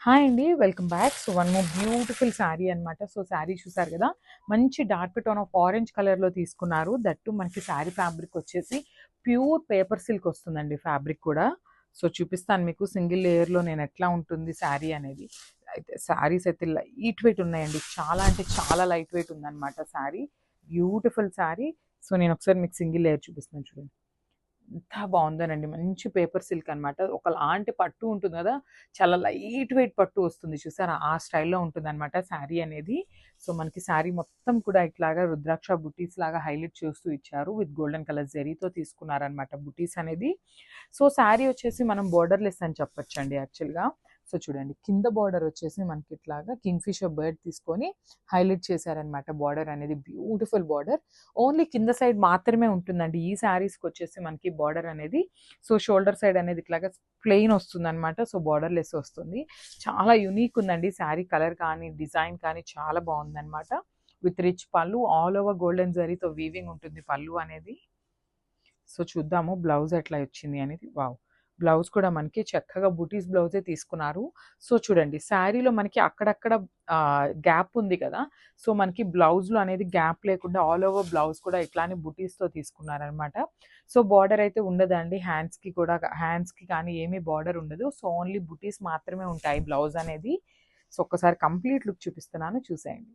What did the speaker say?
Hi అండి. Welcome back. So, one more beautiful sari అనమాట. So, sari చూసారు కదా! మంచి డార్క్ టోన్ ఆఫ్ ఆరెంజ్ కలర్‌లో తీసుకున్నారు. దట్ టూ మనకి శారీ ఫ్యాబ్రిక్ వచ్చేసి ప్యూర్ పేపర్ సిల్క్ వస్తుందండి ఫ్యాబ్రిక్ కూడా. సో, చూపిస్తాను మీకు సింగిల్ లేయర్‌లో నేను ఎట్లా ఉంటుంది శారీ అనేది. అయితే శారీస్ అయితే లైట్ వెయిట్ ఉన్నాయండి. చాలా అంటే చాలా లైట్ వెయిట్ ఉందనమాట శారీ. బ్యూటిఫుల్ శారీ. సో, నేను ఒకసారి మీకు సింగిల్ లేయర్ చూపిస్తున్నాను చూడండి. ఎంత బావుందోనండి. మంచి పేపర్ సిల్క్ అనమాట. ఒకలాంటి పట్టు ఉంటుంది గదా! చాలా లైట్ వెయిట్ పట్టు వస్తుంది చూసారా? ఆ స్టైల్‌లో ఉంటుందనమాట శారీ అనేది. సో, మనకి శారీ మొత్తం కూడా ఇట్లాగా రుద్రాక్ష బుటీస్ లాగా హైలైట్ చేస్తూ ఇచ్చారు. విత్ గోల్డెన్ కలర్ జరీతో తీసుకున్నారనమాట బుటీస్ అనేది. సో, శారీ వచ్చేసి మనం బోర్డర్‌లెస్ అని చెప్పొచ్చండి యాక్చువల్‌గా. సో, చూడండి కింద బోర్డర్ వచ్చేసి మనకి ఇట్లాగా కింగ్‌ఫిషర్ బర్డ్ తీసుకొని హైలైట్ చేశారనమాట బోర్డర్ అనేది. Beautiful border. ఓన్లీ కింద సైడ్ మాత్రమే ఉంటుందండి ఈ శారీస్‌కొచ్చేసి మనకి బార్డర్ అనేది. సో, షోల్డర్ సైడ్ అనేది ఇట్లాగా ప్లెయిన్ వస్తుందనమాట. సో, బార్డర్‌లెస్ వస్తుంది. చాలా యూనిక్ ఉందండి శారీ కలర్ కానీ, డిజైన్ కానీ చాలా బావుందనమాట. విత్ రిచ్ పళ్ళు ఆల్ ఓవర్ గోల్డెన్ జరీతో వీవింగ్ ఉంటుంది పళ్ళు అనేది. సో, చూద్దాము బ్లౌజ్ ఎట్లా వచ్చింది అనేది. వావ్! బ్లౌజ్ కూడా మనకి చక్కగా బుటీస్ బ్లౌజే తీసుకున్నారు. సో, చూడండి శారీలో మనకి అక్కడక్కడ గ్యాప్ ఉంది కదా! సో, మనకి బ్లౌజ్‌లో అనేది గ్యాప్ లేకుండా ఆల్ ఓవర్ బ్లౌజ్ కూడా ఇట్లానే బుటీస్‌తో తీసుకున్నారనమాట. సో, బార్డర్ అయితే ఉండదండి. హ్యాండ్స్‌కి కానీ ఏమీ బార్డర్ ఉండదు. సో, ఓన్లీ బుటీస్ మాత్రమే ఉంటాయి బ్లౌజ్ అనేది. సో, ఒక్కసారి కంప్లీట్ లుక్ చూపిస్తున్నాను చూసేయండి.